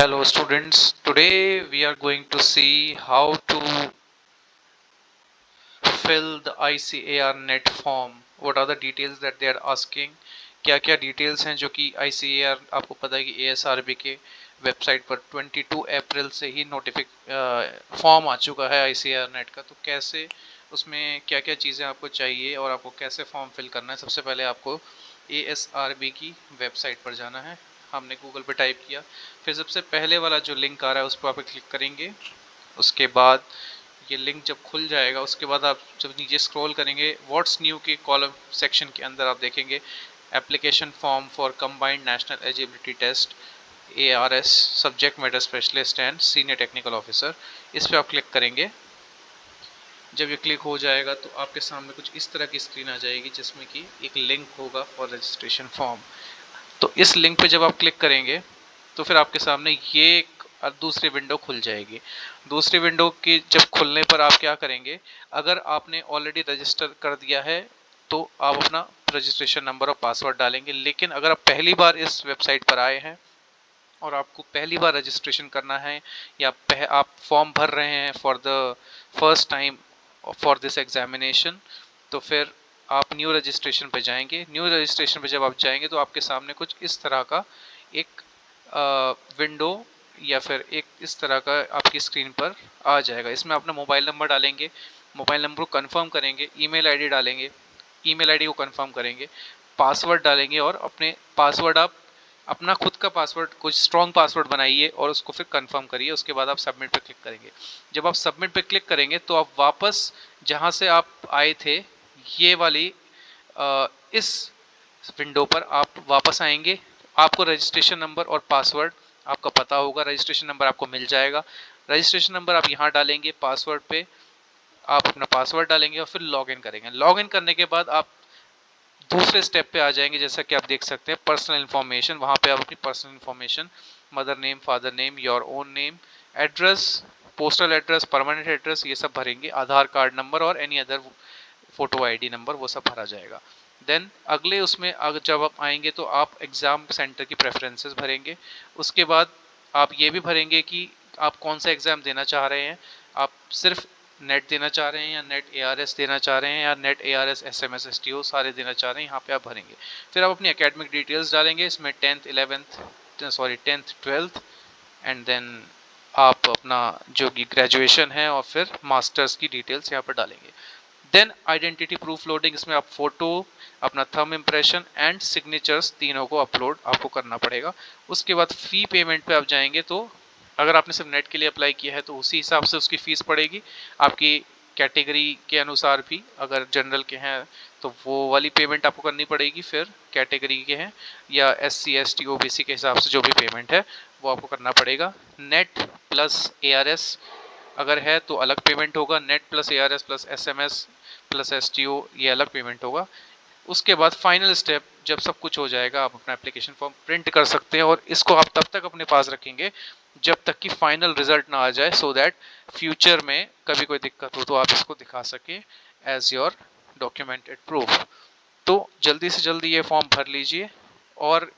Hello students, today we are going to see how to fill the ICAR net form. What are the details that they are asking? क्या क्या details हैं जो कि ICAR, आपको पता है कि ASRB के वेबसाइट पर 22 अप्रैल से ही नोटिफिक फॉर्म आ चुका है ICAR नेट का। तो कैसे उसमें क्या क्या चीज़ें आपको चाहिए और आपको कैसे फॉर्म फिल करना है। सबसे पहले आपको ASRB की वेबसाइट पर जाना है। हमने गूगल पे टाइप किया, फिर सबसे पहले वाला जो लिंक आ रहा है उस पर आप क्लिक करेंगे। उसके बाद ये लिंक जब खुल जाएगा उसके बाद आप जब नीचे स्क्रॉल करेंगे व्हाट्स न्यू के कॉलम सेक्शन के अंदर आप देखेंगे application form for combined national eligibility test ARS subject matter specialist and senior technical officer. इस पर आप क्लिक करेंगे। जब ये क्लिक हो जाएगा तो आपके सामने कुछ इस तरह की स्क्रीन आ जाएगी जिसमें कि एक लिंक होगा फॉर रजिस्ट्रेशन फॉर्म। तो इस लिंक पे जब आप क्लिक करेंगे तो फिर आपके सामने ये एक दूसरी विंडो खुल जाएगी। दूसरी विंडो की जब खुलने पर आप क्या करेंगे, अगर आपने ऑलरेडी रजिस्टर कर दिया है तो आप अपना रजिस्ट्रेशन नंबर और पासवर्ड डालेंगे। लेकिन अगर आप पहली बार इस वेबसाइट पर आए हैं और आपको पहली बार रजिस्ट्रेशन करना है या आप फॉर्म भर रहे हैं for the first time for this examination, तो फिर आप न्यू रजिस्ट्रेशन पे जाएंगे। न्यू रजिस्ट्रेशन पे जब आप जाएंगे तो आपके सामने कुछ इस तरह का एक विंडो या फिर एक इस तरह का आपकी स्क्रीन पर आ जाएगा। इसमें अपना मोबाइल नंबर डालेंगे, मोबाइल नंबर को कंफर्म करेंगे, ईमेल आईडी डालेंगे, ईमेल आईडी को कंफर्म करेंगे, पासवर्ड डालेंगे और अपने पासवर्ड आप अपना खुद का पासवर्ड कुछ स्ट्रॉन्ग पासवर्ड बनाइए और उसको फिर कंफर्म करिए। उसके बाद आप सबमिट पे क्लिक करेंगे। जब आप सबमिट पे क्लिक करेंगे तो आप वापस जहां से आप आए थे ये वाली इस विंडो पर आप वापस आएंगे। आपको रजिस्ट्रेशन नंबर और पासवर्ड आपका पता होगा, रजिस्ट्रेशन नंबर आपको मिल जाएगा। रजिस्ट्रेशन नंबर आप यहाँ डालेंगे, पासवर्ड पे आप अपना पासवर्ड डालेंगे और फिर लॉगिन करेंगे। लॉगिन करने के बाद आप दूसरे स्टेप पे आ जाएंगे। जैसा कि आप देख सकते हैं पर्सनल इन्फॉर्मेशन, वहाँ पे आप अपनी personal information, mother name, father name, your own name, address, postal address, permanent address, ये सब भरेंगे। आधार कार्ड नंबर और any other photo ID number वो सब भरा जाएगा। देन अगले उसमें जब आप आएंगे तो आप एग्ज़ाम सेंटर की प्रेफरेंसेस भरेंगे। उसके बाद आप ये भी भरेंगे कि आप कौन सा एग्ज़ाम देना चाह रहे हैं। आप सिर्फ नेट देना चाह रहे हैं या नेट ARS देना चाह रहे हैं या नेट ARS SMS STO सारे देना चाह रहे हैं, यहाँ पे आप भरेंगे। फिर आप अपनी एकेडमिक डिटेल्स डालेंगे। इसमें 10th 12th एंड देन आप अपना जो कि ग्रेजुएशन है और फिर मास्टर्स की डिटेल्स यहाँ पर डालेंगे। देन आइडेंटिटी प्रूफ लोडिंग, इसमें आप फोटो, अपना थंब इम्प्रेशन एंड सिग्नेचर्स तीनों को अपलोड आपको करना पड़ेगा। उसके बाद फ़ी पेमेंट पे आप जाएंगे तो अगर आपने सिर्फ नेट के लिए अप्लाई किया है तो उसी हिसाब से उसकी फ़ीस पड़ेगी। आपकी कैटेगरी के अनुसार भी, अगर जनरल के हैं तो वो वाली पेमेंट आपको करनी पड़ेगी, फिर कैटेगरी के हैं या SC ST OBC के हिसाब से जो भी पेमेंट है वो आपको करना पड़ेगा। नेट प्लस ARS अगर है तो अलग पेमेंट होगा, net plus ARS plus SMS plus STO ये अलग पेमेंट होगा। उसके बाद फाइनल स्टेप जब सब कुछ हो जाएगा आप अपना एप्लीकेशन फॉर्म प्रिंट कर सकते हैं और इसको आप तब तक अपने पास रखेंगे जब तक कि फाइनल रिजल्ट ना आ जाए, सो दैट फ्यूचर में कभी कोई दिक्कत हो तो आप इसको दिखा सकें एज योर डॉक्यूमेंटेड प्रूफ। तो जल्दी से जल्दी ये फॉर्म भर लीजिए। और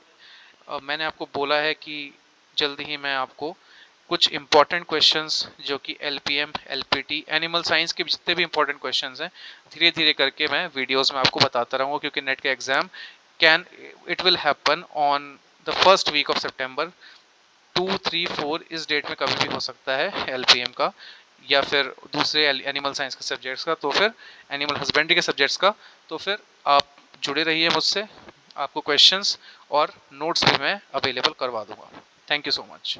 मैंने आपको बोला है कि जल्दी ही मैं आपको कुछ इंपॉर्टेंट क्वेश्चंस जो कि LPM LPT एनिमल साइंस के जितने भी इंपॉर्टेंट क्वेश्चंस हैं धीरे धीरे करके मैं वीडियोस में आपको बताता रहूँगा, क्योंकि नेट का exam it will happen on the first week of सितंबर। 2, 3, 4 इस डेट में कभी भी हो सकता है LPM का या फिर दूसरे एनिमल साइंस के सब्जेक्ट्स का, तो फिर एनिमल हस्बेंड्री के सब्जेक्ट्स का। तो फिर आप जुड़े रहिए मुझसे, आपको क्वेश्चंस और नोट्स भी मैं अवेलेबल करवा दूंगा। Thank you so much.